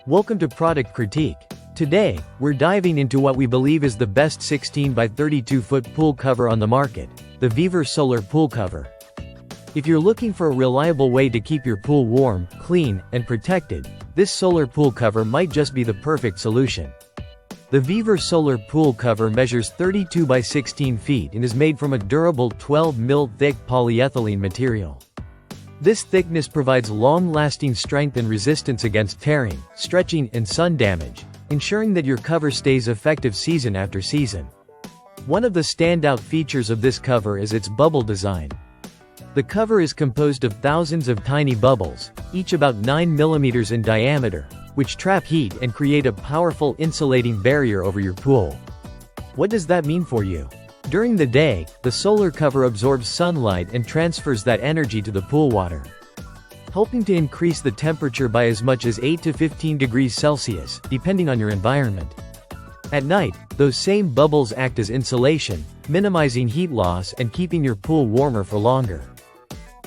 Welcome to Product Critique. Today, we're diving into what we believe is the best 16 by 32 foot pool cover on the market, the VEVOR Solar Pool Cover. If you're looking for a reliable way to keep your pool warm, clean, and protected, this solar pool cover might just be the perfect solution. The VEVOR Solar Pool Cover measures 32 by 16 feet and is made from a durable 12 mil thick polyethylene material. This thickness provides long-lasting strength and resistance against tearing, stretching, and sun damage, ensuring that your cover stays effective season after season. One of the standout features of this cover is its bubble design. The cover is composed of thousands of tiny bubbles, each about 9 millimeters in diameter, which trap heat and create a powerful insulating barrier over your pool. What does that mean for you? During the day, the solar cover absorbs sunlight and transfers that energy to the pool water, helping to increase the temperature by as much as 8 to 15 degrees Celsius, depending on your environment. At night, those same bubbles act as insulation, minimizing heat loss and keeping your pool warmer for longer.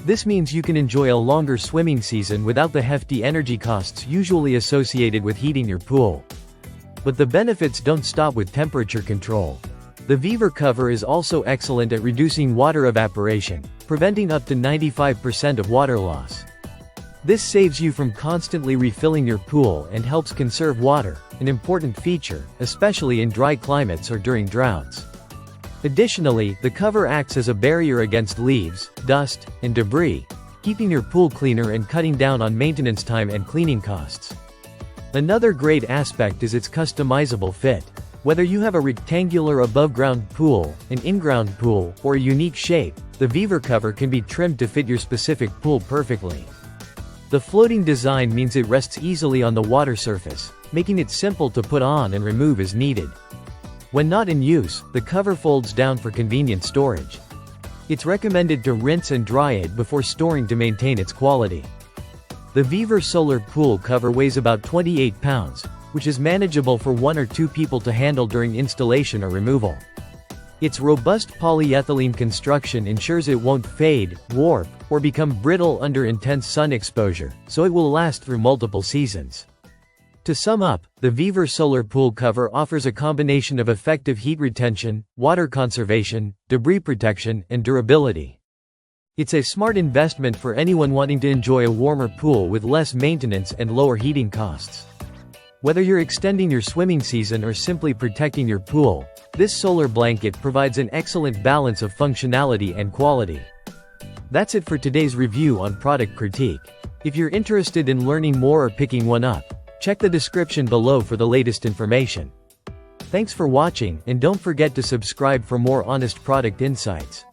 This means you can enjoy a longer swimming season without the hefty energy costs usually associated with heating your pool. But the benefits don't stop with temperature control. The VEVOR cover is also excellent at reducing water evaporation, preventing up to 95% of water loss. This saves you from constantly refilling your pool and helps conserve water, an important feature, especially in dry climates or during droughts. Additionally, the cover acts as a barrier against leaves, dust, and debris, keeping your pool cleaner and cutting down on maintenance time and cleaning costs. Another great aspect is its customizable fit. Whether you have a rectangular above-ground pool, an in-ground pool, or a unique shape, the VEVOR cover can be trimmed to fit your specific pool perfectly. The floating design means it rests easily on the water surface, making it simple to put on and remove as needed. When not in use, the cover folds down for convenient storage. It's recommended to rinse and dry it before storing to maintain its quality. The VEVOR Solar Pool Cover weighs about 28 pounds, which is manageable for 1 or 2 people to handle during installation or removal. Its robust polyethylene construction ensures it won't fade, warp, or become brittle under intense sun exposure, so it will last through multiple seasons. To sum up, the VEVOR Solar Pool Cover offers a combination of effective heat retention, water conservation, debris protection, and durability. It's a smart investment for anyone wanting to enjoy a warmer pool with less maintenance and lower heating costs. Whether you're extending your swimming season or simply protecting your pool, this solar blanket provides an excellent balance of functionality and quality. That's it for today's review on Product Critique. If you're interested in learning more or picking one up, check the description below for the latest information. Thanks for watching, and don't forget to subscribe for more honest product insights.